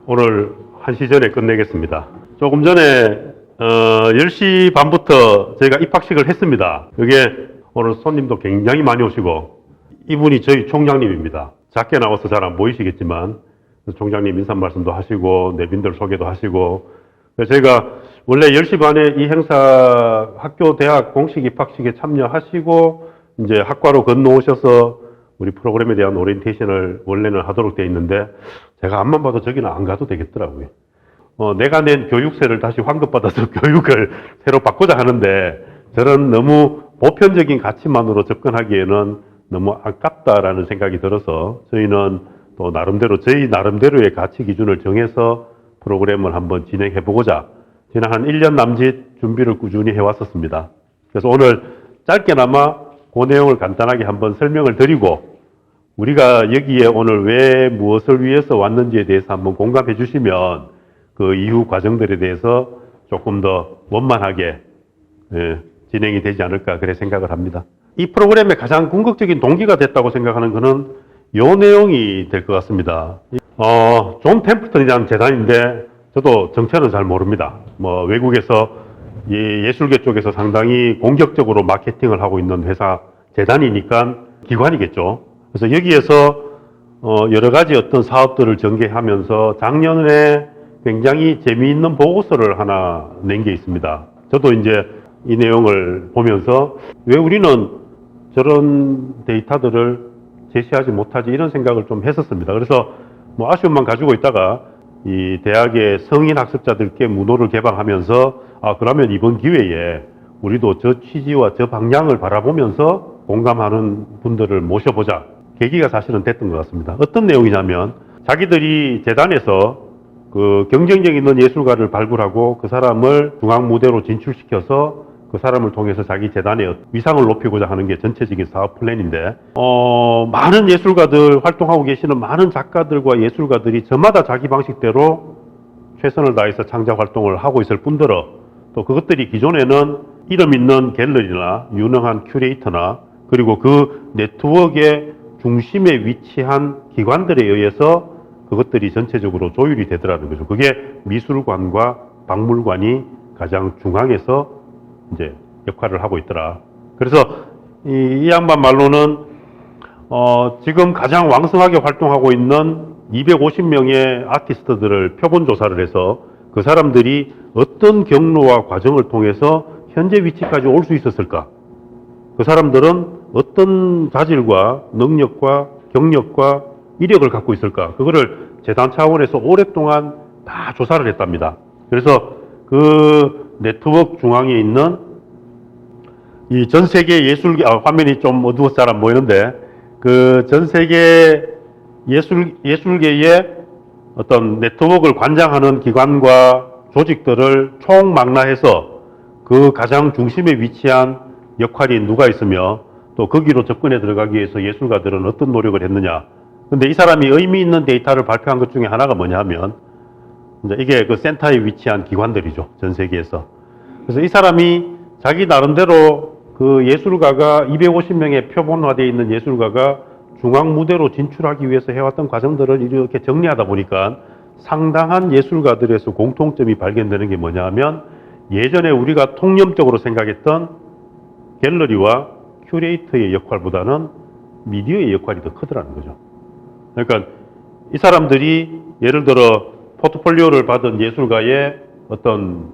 오늘 1시 전에 끝내겠습니다. 조금 전에 10시 반부터 저희가 입학식을 했습니다. 여기에 오늘 손님도 굉장히 많이 오시고, 이분이 저희 총장님입니다. 작게 나와서 잘 안 보이시겠지만 총장님 인사 말씀도 하시고 내빈들 소개도 하시고, 저희가 원래 10시 반에 이 행사 학교 대학 공식 입학식에 참여하시고 이제 학과로 건너오셔서 우리 프로그램에 대한 오리엔테이션을 원래는 하도록 되어 있는데, 제가 앞만 봐도 저기는 안 가도 되겠더라고요. 내가 낸 교육세를 다시 환급받아서 교육을 새로 바꾸자 하는데, 저런 너무 보편적인 가치만으로 접근하기에는 너무 아깝다라는 생각이 들어서, 저희는 또 나름대로 저희 나름대로의 가치 기준을 정해서 프로그램을 한번 진행해보고자 지난 한 1년 남짓 준비를 꾸준히 해왔었습니다. 그래서 오늘 짧게나마 그 내용을 간단하게 한번 설명을 드리고, 우리가 여기에 오늘 왜 무엇을 위해서 왔는지에 대해서 한번 공감해 주시면 그 이후 과정들에 대해서 조금 더 원만하게 진행이 되지 않을까 그래 생각을 합니다. 이 프로그램의 가장 궁극적인 동기가 됐다고 생각하는 것은 이 내용이 될 것 같습니다. 존 템플턴이라는 재단인데 저도 정체는 잘 모릅니다. 외국에서 예술계 쪽에서 상당히 공격적으로 마케팅을 하고 있는 회사, 재단이니까 기관이겠죠. 그래서 여기에서 여러 가지 어떤 사업들을 전개하면서 작년에 굉장히 재미있는 보고서를 하나 낸 게 있습니다. 저도 이제 이 내용을 보면서 왜 우리는 저런 데이터들을 제시하지 못하지, 이런 생각을 좀 했었습니다. 그래서 아쉬움만 가지고 있다가 이 대학의 성인 학습자들께 문호를 개방하면서 그러면 이번 기회에 우리도 저 취지와 저 방향을 바라보면서 공감하는 분들을 모셔보자, 계기가 사실은 됐던 것 같습니다. 어떤 내용이냐면, 자기들이 재단에서 그 경쟁력 있는 예술가를 발굴하고 그 사람을 중앙 무대로 진출시켜서 그 사람을 통해서 자기 재단의 위상을 높이고자 하는 게 전체적인 사업 플랜인데, 많은 예술가들, 활동하고 계시는 많은 작가들과 예술가들이 저마다 자기 방식대로 최선을 다해서 창작 활동을 하고 있을 뿐더러, 또 그것들이 기존에는 이름 있는 갤러리나 유능한 큐레이터나 그리고 그 네트워크의 중심에 위치한 기관들에 의해서 그것들이 전체적으로 조율이 되더라는 거죠. 그게 미술관과 박물관이 가장 중앙에서 이제 역할을 하고 있더라. 그래서 이 양반 말로는 지금 가장 왕성하게 활동하고 있는 250명의 아티스트들을 표본 조사를 해서 그 사람들이 어떤 경로와 과정을 통해서 현재 위치까지 올 수 있었을까? 그 사람들은 어떤 자질과 능력과 경력과 이력을 갖고 있을까? 그거를 재단 차원에서 오랫동안 다 조사를 했답니다. 그래서 그 네트워크 중앙에 있는 이 전 세계 예술계, 화면이 좀 어두워서 잘 안 보이는데, 그 전 세계 예술계의 어떤 네트워크를 관장하는 기관과 조직들을 총망라해서 그 가장 중심에 위치한 역할이 누가 있으며, 또 거기로 접근해 들어가기 위해서 예술가들은 어떤 노력을 했느냐. 근데 이 사람이 의미 있는 데이터를 발표한 것 중에 하나가 뭐냐 하면, 이게 그 센터에 위치한 기관들이죠, 전 세계에서. 그래서 이 사람이 자기 나름대로 그 예술가가 250명의 표본화되어 있는 예술가가 중앙 무대로 진출하기 위해서 해왔던 과정들을 이렇게 정리하다 보니까 상당한 예술가들에서 공통점이 발견되는 게 뭐냐 하면, 예전에 우리가 통념적으로 생각했던 갤러리와 큐레이터의 역할보다는 미디어의 역할이 더 크더라는 거죠. 그러니까 이 사람들이 예를 들어 포트폴리오를 받은 예술가의 어떤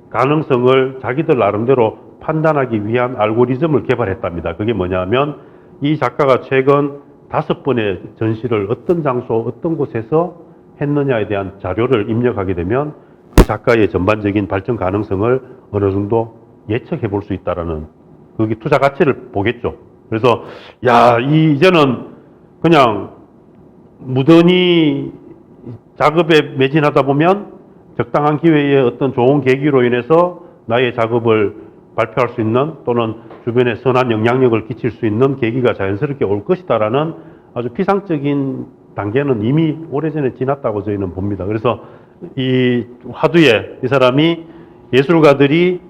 가능성을 자기들 나름대로 판단하기 위한 알고리즘을 개발했답니다. 그게 뭐냐면, 이 작가가 최근 5번의 전시를 어떤 장소, 어떤 곳에서 했느냐에 대한 자료를 입력하게 되면 그 작가의 전반적인 발전 가능성을 어느 정도 예측해 볼 수 있다라는, 그게 투자 가치를 보겠죠. 그래서 이제는 그냥 무던히 작업에 매진하다 보면 적당한 기회에 어떤 좋은 계기로 인해서 나의 작업을 발표할 수 있는, 또는 주변에 선한 영향력을 끼칠 수 있는 계기가 자연스럽게 올 것이다라는 아주 피상적인 단계는 이미 오래전에 지났다고 저희는 봅니다. 그래서 이 화두에 이 사람이 예술가들이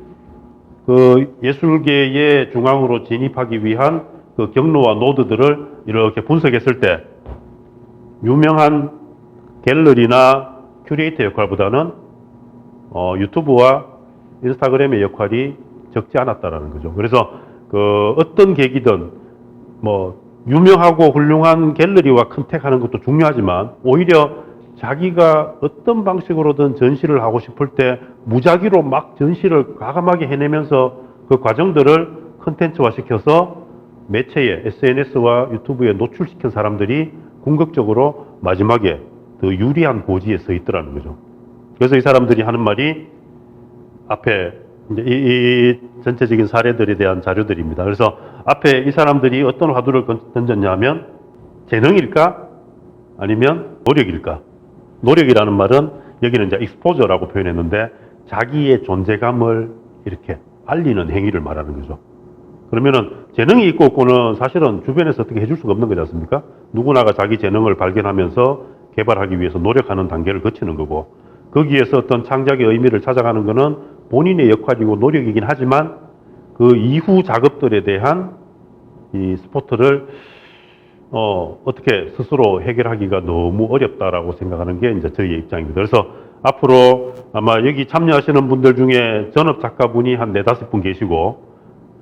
그 예술계의 중앙으로 진입하기 위한 그 경로와 노드들을 이렇게 분석했을 때, 유명한 갤러리나 큐레이터 역할보다는 유튜브와 인스타그램의 역할이 적지 않았다라는 거죠. 그래서 그 어떤 계기든 뭐 유명하고 훌륭한 갤러리와 컨택하는 것도 중요하지만 오히려 자기가 어떤 방식으로든 전시를 하고 싶을 때 무작위로 막 전시를 과감하게 해내면서 그 과정들을 컨텐츠화 시켜서 매체에 SNS와 유튜브에 노출시킨 사람들이 궁극적으로 마지막에 더 유리한 고지에 서 있더라는 거죠. 그래서 이 사람들이 하는 말이 앞에 이제 이 전체적인 사례들에 대한 자료들입니다. 그래서 앞에 이 사람들이 어떤 화두를 던졌냐면 재능일까? 아니면 노력일까? 노력이라는 말은 여기는 이제 익스포저라고 표현했는데 자기의 존재감을 이렇게 알리는 행위를 말하는 거죠. 그러면은 재능이 있고 없고는 사실은 주변에서 어떻게 해줄 수가 없는 거지 않습니까? 누구나가 자기 재능을 발견하면서 개발하기 위해서 노력하는 단계를 거치는 거고 거기에서 어떤 창작의 의미를 찾아가는 것은 본인의 역할이고 노력이긴 하지만 그 이후 작업들에 대한 이 스포트를 어떻게 스스로 해결하기가 너무 어렵다라고 생각하는 게 이제 저희의 입장입니다. 그래서 앞으로 아마 여기 참여하시는 분들 중에 전업 작가분이 한 4-5분 계시고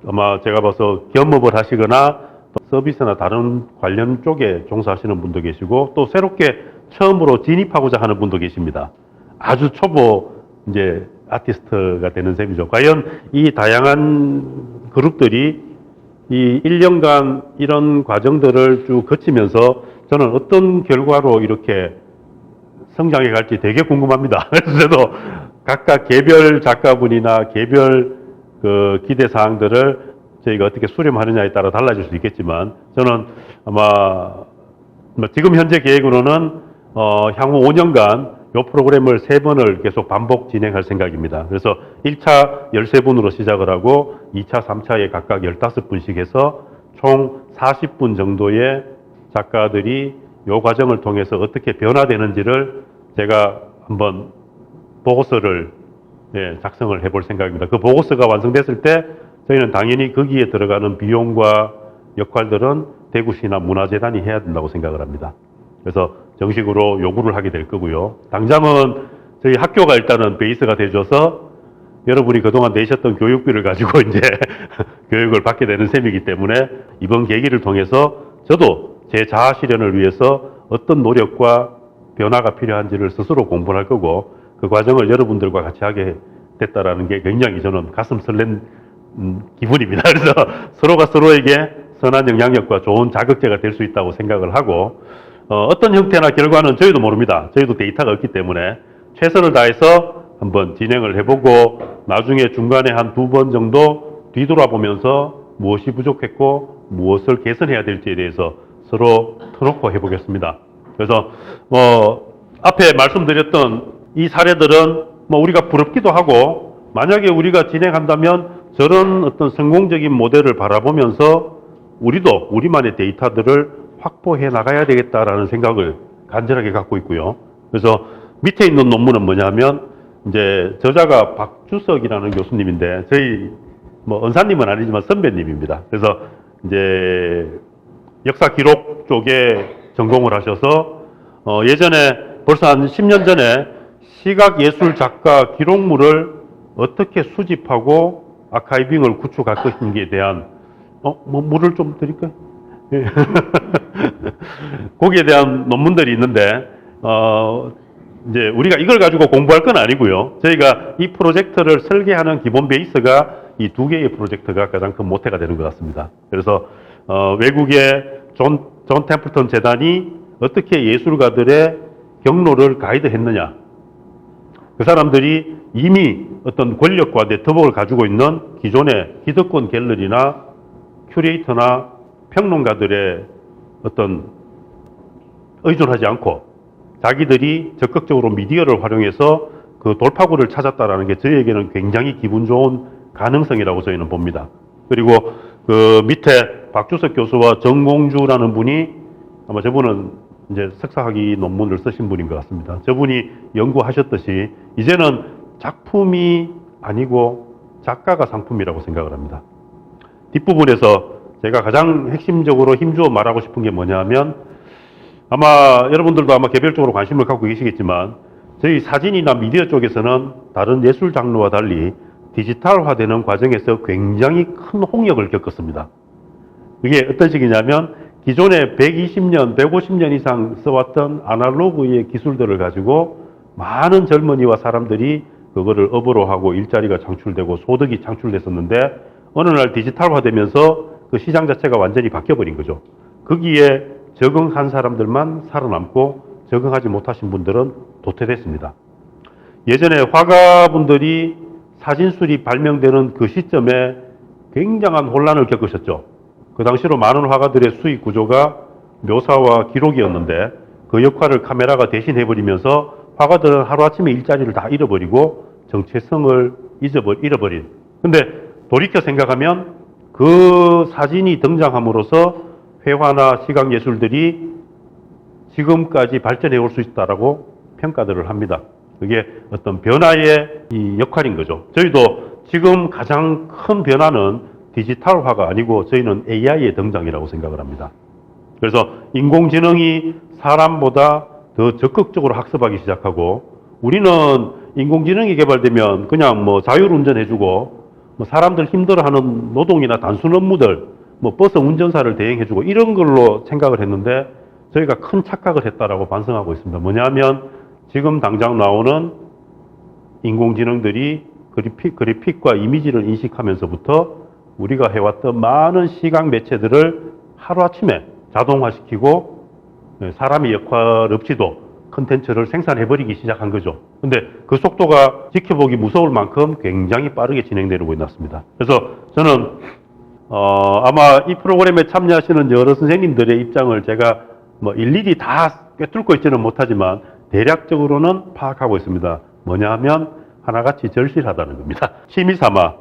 아마 제가 봐서 겸업을 하시거나 또 서비스나 다른 관련 쪽에 종사하시는 분도 계시고 또 새롭게 처음으로 진입하고자 하는 분도 계십니다. 아주 초보 이제 아티스트가 되는 셈이죠. 과연 이 다양한 그룹들이 이 1년간 이런 과정들을 쭉 거치면서 저는 어떤 결과로 이렇게 성장해 갈지 되게 궁금합니다. 그래서 저도 각각 개별 작가분이나 개별 그 기대 사항들을 저희가 어떻게 수렴하느냐에 따라 달라질 수 있겠지만 저는 아마 지금 현재 계획으로는 향후 5년간 이 프로그램을 3번을 계속 반복 진행할 생각입니다. 그래서 1차 13분으로 시작을 하고 2차, 3차에 각각 15분씩 해서 총 40분 정도의 작가들이 이 과정을 통해서 어떻게 변화되는지를 제가 한번 보고서를 작성을 해볼 생각입니다. 그 보고서가 완성됐을 때 저희는 당연히 거기에 들어가는 비용과 역할들은 대구시나 문화재단이 해야 된다고 생각을 합니다. 그래서 정식으로 요구를 하게 될 거고요. 당장은 저희 학교가 일단은 베이스가 돼줘서 여러분이 그동안 내셨던 교육비를 가지고 이제 교육을 받게 되는 셈이기 때문에 이번 계기를 통해서 저도 제 자아 실현을 위해서 어떤 노력과 변화가 필요한지를 스스로 공부할 거고 그 과정을 여러분들과 같이 하게 됐다라는 게 굉장히 저는 가슴 설렌 기분입니다. 그래서 서로가 서로에게 선한 영향력과 좋은 자극제가 될 수 있다고 생각을 하고 어떤 형태나 결과는 저희도 모릅니다. 저희도 데이터가 없기 때문에 최선을 다해서 한번 진행을 해보고 나중에 중간에 한 2번 정도 뒤돌아보면서 무엇이 부족했고 무엇을 개선해야 될지에 대해서 서로 터놓고 해보겠습니다. 그래서 앞에 말씀드렸던 이 사례들은 우리가 부럽기도 하고 만약에 우리가 진행한다면 저런 어떤 성공적인 모델을 바라보면서 우리도 우리만의 데이터들을 확보해 나가야 되겠다라는 생각을 간절하게 갖고 있고요. 그래서 밑에 있는 논문은 뭐냐면 이제 저자가 박주석이라는 교수님인데 저희 은사님은 아니지만 선배님입니다. 그래서 이제 역사 기록 쪽에 전공을 하셔서 예전에 벌써 한 10년 전에 시각 예술 작가 기록물을 어떻게 수집하고 아카이빙을 구축할 것인지에 대한 물을 좀 드릴까요? 예. 거기에 대한 논문들이 있는데 이제 우리가 이걸 가지고 공부할 건 아니고요. 저희가 이 프로젝트를 설계하는 기본 베이스가 이 2개의 프로젝트가 가장 큰 모태가 되는 것 같습니다. 그래서 외국의 존 템플턴 재단이 어떻게 예술가들의 경로를 가이드했느냐. 그 사람들이 이미 어떤 권력과 네트워크를 가지고 있는 기존의 기득권 갤러리나 큐레이터나 평론가들의 어떤 의존하지 않고 자기들이 적극적으로 미디어를 활용해서 그 돌파구를 찾았다라는 게 저희에게는 굉장히 기분 좋은 가능성이라고 저희는 봅니다. 그리고 그 밑에 박주석 교수와 정공주라는 분이 아마 저분은 이제 석사학위 논문을 쓰신 분인 것 같습니다. 저분이 연구하셨듯이 이제는 작품이 아니고 작가가 상품이라고 생각을 합니다. 뒷부분에서 제가 가장 핵심적으로 힘주어 말하고 싶은 게 뭐냐면 아마 여러분들도 아마 개별적으로 관심을 갖고 계시겠지만 저희 사진이나 미디어 쪽에서는 다른 예술 장르와 달리 디지털화되는 과정에서 굉장히 큰 홍역을 겪었습니다. 이게 어떤 식이냐면 기존에 120년, 150년 이상 써왔던 아날로그의 기술들을 가지고 많은 젊은이와 사람들이 그거를 업으로 하고 일자리가 창출되고 소득이 창출됐었는데 어느 날 디지털화되면서 그 시장 자체가 완전히 바뀌어버린 거죠. 거기에 적응한 사람들만 살아남고 적응하지 못하신 분들은 도태됐습니다. 예전에 화가분들이 사진술이 발명되는 그 시점에 굉장한 혼란을 겪으셨죠. 그 당시로 많은 화가들의 수익 구조가 묘사와 기록이었는데 그 역할을 카메라가 대신해버리면서 화가들은 하루아침에 일자리를 다 잃어버리고 정체성을 잃어버린. 근데 돌이켜 생각하면 그 사진이 등장함으로써 회화나 시각예술들이 지금까지 발전해 올 수 있다라고 평가들을 합니다. 그게 어떤 변화의 이 역할인 거죠. 저희도 지금 가장 큰 변화는 디지털화가 아니고 저희는 AI의 등장이라고 생각을 합니다. 그래서 인공지능이 사람보다 더 적극적으로 학습하기 시작하고 우리는 인공지능이 개발되면 그냥 뭐 자율운전 해주고 뭐 사람들 힘들어하는 노동이나 단순 업무들 뭐 버스 운전사를 대행해주고 이런 걸로 생각을 했는데 저희가 큰 착각을 했다라고 반성하고 있습니다. 뭐냐면 지금 당장 나오는 인공지능들이 그래픽과 이미지를 인식하면서부터 우리가 해왔던 많은 시각 매체들을 하루아침에 자동화시키고 사람의 역할 없이도 컨텐츠를 생산해버리기 시작한 거죠. 근데 그 속도가 지켜보기 무서울 만큼 굉장히 빠르게 진행되고 있습니다. 그래서 저는 아마 이 프로그램에 참여하시는 여러 선생님들의 입장을 제가 뭐 일일이 다 꿰뚫고 있지는 못하지만 대략적으로는 파악하고 있습니다. 뭐냐 하면 하나같이 절실하다는 겁니다. 취미 삼아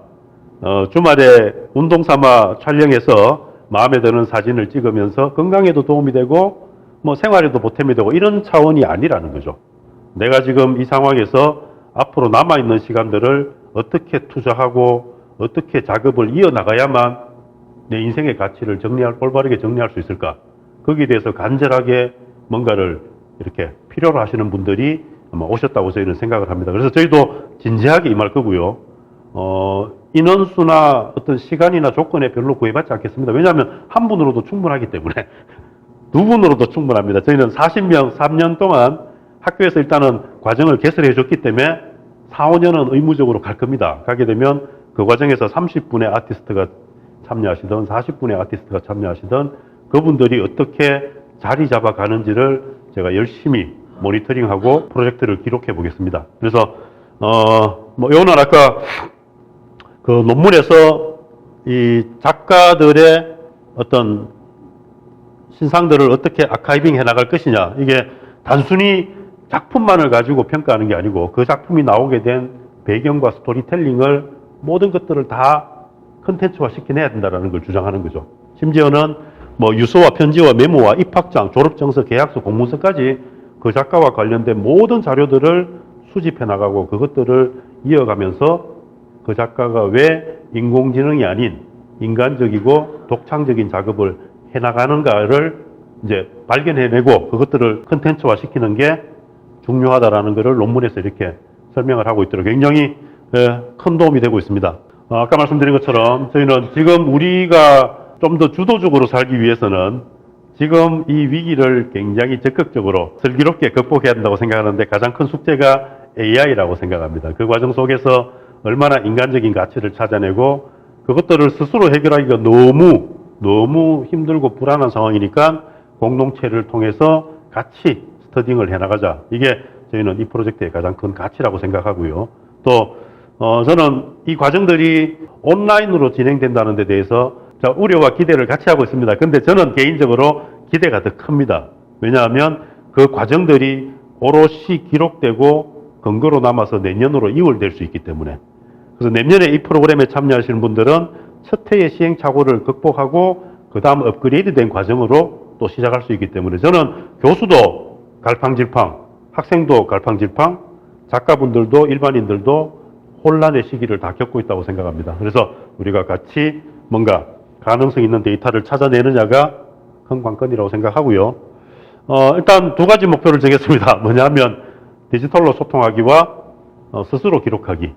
주말에 운동 삼아 촬영해서 마음에 드는 사진을 찍으면서 건강에도 도움이 되고 뭐 생활에도 보탬이 되고 이런 차원이 아니라는 거죠. 내가 지금 이 상황에서 앞으로 남아있는 시간들을 어떻게 투자하고 어떻게 작업을 이어나가야만 내 인생의 가치를 올바르게 정리할 수 있을까? 거기에 대해서 간절하게 뭔가를 이렇게 필요로 하시는 분들이 아마 오셨다고 저희는 생각을 합니다. 그래서 저희도 진지하게 임할 거고요. 인원수나 어떤 시간이나 조건에 별로 구애받지 않겠습니다. 왜냐하면 한 분으로도 충분하기 때문에 두 분으로도 충분합니다. 저희는 40명 3년 동안 학교에서 일단은 과정을 개설해 줬기 때문에 4, 5년은 의무적으로 갈 겁니다. 가게 되면 그 과정에서 30분의 아티스트가 참여하시든 40분의 아티스트가 참여하시든 그분들이 어떻게 자리 잡아가는지를 제가 열심히 모니터링하고 프로젝트를 기록해 보겠습니다. 그래서 뭐 요는 아까 그 논문에서 이 작가들의 어떤 신상들을 어떻게 아카이빙 해 나갈 것이냐, 이게 단순히 작품만을 가지고 평가하는 게 아니고 그 작품이 나오게 된 배경과 스토리텔링을 모든 것들을 다 컨텐츠화 시켜내야 된다는 걸 주장하는 거죠. 심지어는 뭐 유서와 편지와 메모와 입학장, 졸업정서, 계약서, 공문서까지 그 작가와 관련된 모든 자료들을 수집해 나가고 그것들을 이어가면서 그 작가가 왜 인공지능이 아닌 인간적이고 독창적인 작업을 해나가는가를 이제 발견해내고 그것들을 컨텐츠화 시키는 게 중요하다라는 것을 논문에서 이렇게 설명을 하고 있도록 굉장히 큰 도움이 되고 있습니다. 아까 말씀드린 것처럼 저희는 지금 우리가 좀 더 주도적으로 살기 위해서는 지금 이 위기를 굉장히 적극적으로 슬기롭게 극복해야 된다고 생각하는데 가장 큰 숙제가 AI라고 생각합니다. 그 과정 속에서 얼마나 인간적인 가치를 찾아내고 그것들을 스스로 해결하기가 너무 힘들고 불안한 상황이니까 공동체를 통해서 같이 스터딩을 해나가자. 이게 저희는 이 프로젝트의 가장 큰 가치라고 생각하고요. 또 저는 이 과정들이 온라인으로 진행된다는 데 대해서 우려와 기대를 같이 하고 있습니다. 근데 저는 개인적으로 기대가 더 큽니다. 왜냐하면 그 과정들이 오롯이 기록되고 근거로 남아서 내년으로 이월될 수 있기 때문에. 그래서 내년에 이 프로그램에 참여하시는 분들은 첫 해의 시행착오를 극복하고 그 다음 업그레이드 된 과정으로 또 시작할 수 있기 때문에 저는 교수도 갈팡질팡, 학생도 갈팡질팡, 작가분들도 일반인들도 혼란의 시기를 다 겪고 있다고 생각합니다. 그래서 우리가 같이 뭔가 가능성 있는 데이터를 찾아내느냐가 큰 관건이라고 생각하고요. 일단 두 가지 목표를 정했습니다. 뭐냐면 디지털로 소통하기와 스스로 기록하기.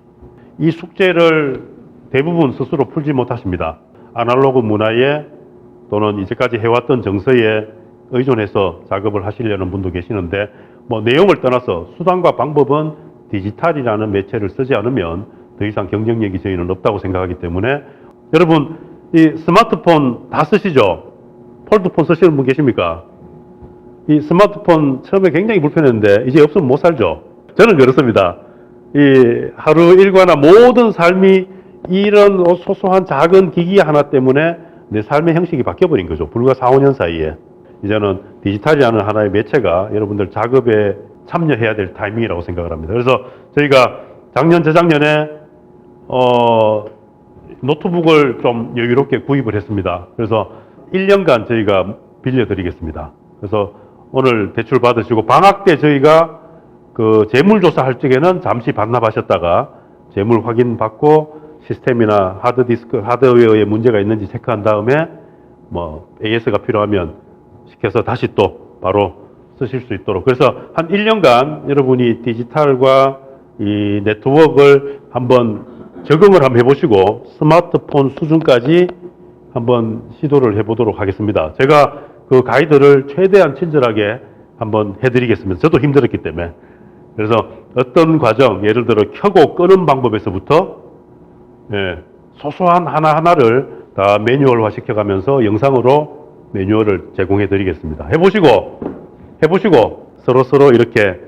이 숙제를 대부분 스스로 풀지 못하십니다. 아날로그 문화에 또는 이제까지 해왔던 정서에 의존해서 작업을 하시려는 분도 계시는데 뭐 내용을 떠나서 수단과 방법은 디지털이라는 매체를 쓰지 않으면 더 이상 경쟁력이 저희는 없다고 생각하기 때문에 여러분 이 스마트폰 다 쓰시죠? 폴드폰 쓰시는 분 계십니까? 이 스마트폰 처음에 굉장히 불편했는데 이제 없으면 못 살죠? 저는 그렇습니다. 이 하루 일과나 모든 삶이 이런 소소한 작은 기기 하나 때문에 내 삶의 형식이 바뀌어버린 거죠. 불과 4, 5년 사이에. 이제는 디지털이라는 하나의 매체가 여러분들 작업에 참여해야 될 타이밍이라고 생각을 합니다. 그래서 저희가 작년, 재작년에 노트북을 좀 여유롭게 구입을 했습니다. 그래서 1년간 저희가 빌려드리겠습니다. 그래서 오늘 대출 받으시고 방학 때 저희가 그 재물조사 할 적에는 잠시 반납하셨다가 재물 확인 받고 시스템이나 하드디스크, 하드웨어에 문제가 있는지 체크한 다음에 뭐 AS가 필요하면 시켜서 다시 또 바로 쓰실 수 있도록. 그래서 한 1년간 여러분이 디지털과 이 네트워크를 한번 적응을 한번 해보시고 스마트폰 수준까지 한번 시도를 해보도록 하겠습니다. 제가 그 가이드를 최대한 친절하게 한번 해드리겠습니다. 저도 힘들었기 때문에. 그래서 어떤 과정, 예를 들어 켜고 끄는 방법에서부터 소소한 하나하나를 다 매뉴얼화 시켜가면서 영상으로 매뉴얼을 제공해 드리겠습니다. 해보시고 서로 이렇게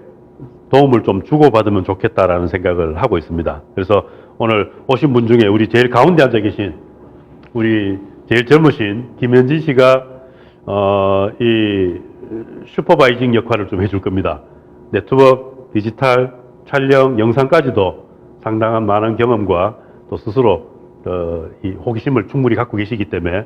도움을 좀 주고받으면 좋겠다라는 생각을 하고 있습니다. 그래서 오늘 오신 분 중에 우리 제일 가운데 앉아 계신 우리 제일 젊으신 김현진 씨가 이 슈퍼바이징 역할을 좀 해줄 겁니다. 네트워크, 디지털, 촬영, 영상까지도 상당한 많은 경험과 또 스스로 이 호기심을 충분히 갖고 계시기 때문에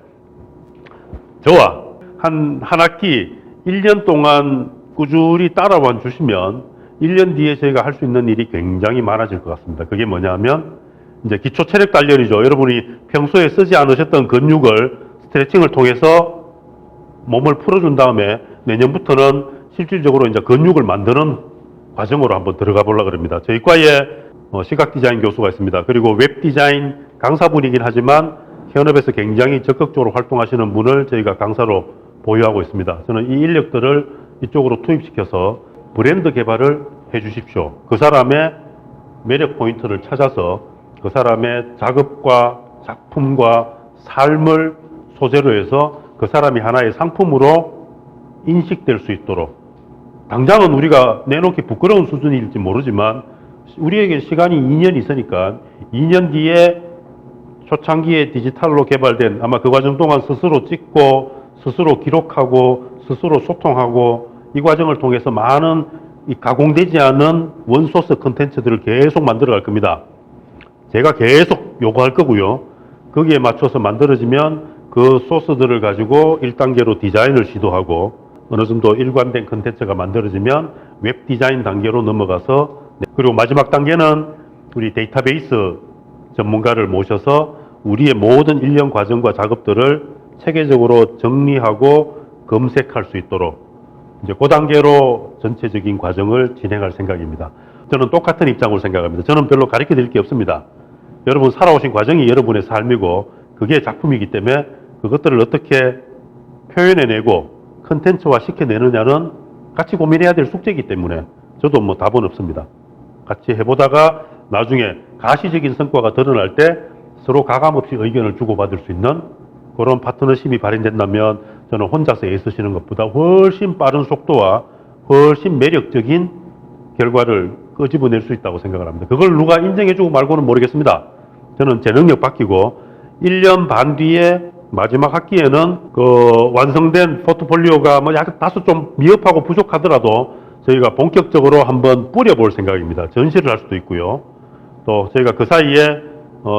저와 한 학기 1년 동안 꾸준히 따라와 주시면 1년 뒤에 저희가 할 수 있는 일이 굉장히 많아질 것 같습니다. 그게 뭐냐면 이제 기초 체력 단련이죠. 여러분이 평소에 쓰지 않으셨던 근육을 스트레칭을 통해서 몸을 풀어준 다음에 내년부터는 실질적으로 이제 근육을 만드는 과정으로 한번 들어가 보려고 합니다. 저희 과에 시각 디자인 교수가 있습니다. 그리고 웹 디자인 강사분이긴 하지만 현업에서 굉장히 적극적으로 활동하시는 분을 저희가 강사로 보유하고 있습니다. 저는 이 인력들을 이쪽으로 투입시켜서 브랜드 개발을 해 주십시오. 그 사람의 매력 포인트를 찾아서 그 사람의 작업과 작품과 삶을 소재로 해서 그 사람이 하나의 상품으로 인식될 수 있도록 당장은 우리가 내놓기 부끄러운 수준일지 모르지만 우리에게 시간이 2년 있으니까 2년 뒤에 초창기에 디지털로 개발된 아마 그 과정 동안 스스로 찍고 스스로 기록하고 스스로 소통하고 이 과정을 통해서 많은 이 가공되지 않은 원소스 컨텐츠들을 계속 만들어 갈 겁니다. 제가 계속 요구할 거고요. 거기에 맞춰서 만들어지면 그 소스들을 가지고 1단계로 디자인을 시도하고 어느 정도 일관된 컨텐츠가 만들어지면 웹 디자인 단계로 넘어가서 그리고 마지막 단계는 우리 데이터베이스 전문가를 모셔서 우리의 모든 일련 과정과 작업들을 체계적으로 정리하고 검색할 수 있도록 이제 그 단계로 전체적인 과정을 진행할 생각입니다. 저는 똑같은 입장으로 생각합니다. 저는 별로 가르쳐 드릴 게 없습니다. 여러분 살아오신 과정이 여러분의 삶이고 그게 작품이기 때문에 그것들을 어떻게 표현해내고 컨텐츠화 시켜내느냐는 같이 고민해야 될 숙제이기 때문에 저도 뭐 답은 없습니다. 같이 해보다가 나중에 가시적인 성과가 드러날 때 서로 가감없이 의견을 주고받을 수 있는 그런 파트너십이 발현된다면 저는 혼자서 애쓰시는 것보다 훨씬 빠른 속도와 훨씬 매력적인 결과를 끄집어낼 수 있다고 생각을 합니다. 그걸 누가 인정해주고 말고는 모르겠습니다. 저는 제 능력 바뀌고 1년 반 뒤에 마지막 학기에는 그 완성된 포트폴리오가 뭐 약간 다소 좀 미흡하고 부족하더라도 저희가 본격적으로 한번 뿌려볼 생각입니다. 전시를 할 수도 있고요. 또 저희가 그 사이에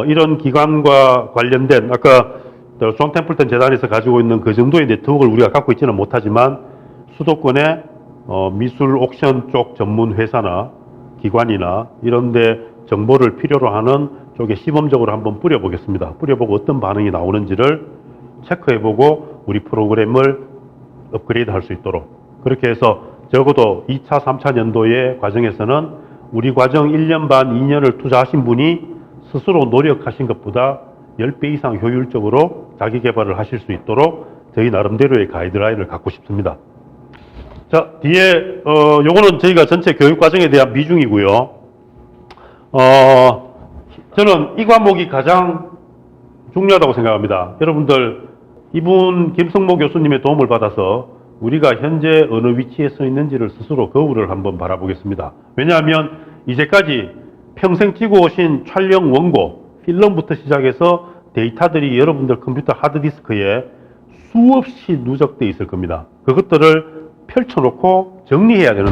이런 기관과 관련된 아까 존 템플턴 재단에서 가지고 있는 그 정도의 네트워크를 우리가 갖고 있지는 못하지만 수도권의 미술 옥션 쪽 전문 회사나 기관이나 이런 데 정보를 필요로 하는 쪽에 시범적으로 한번 뿌려보겠습니다. 뿌려보고 어떤 반응이 나오는지를 체크해보고 우리 프로그램을 업그레이드 할 수 있도록 그렇게 해서 적어도 2차, 3차 년도의 과정에서는 우리 과정 1년 반, 2년을 투자하신 분이 스스로 노력하신 것보다 10배 이상 효율적으로 자기 개발을 하실 수 있도록 저희 나름대로의 가이드라인을 갖고 싶습니다. 자, 뒤에, 요거는 저희가 전체 교육 과정에 대한 비중이고요. 저는 이 과목이 가장 중요하다고 생각합니다. 여러분들, 이분 김성모 교수님의 도움을 받아서 우리가 현재 어느 위치에 서 있는지를 스스로 거울을 한번 바라보겠습니다. 왜냐하면 이제까지 평생 찍어 오신 촬영 원고, 필름부터 시작해서 데이터들이 여러분들 컴퓨터 하드디스크에 수없이 누적되어 있을 겁니다. 그것들을 펼쳐놓고 정리해야 되는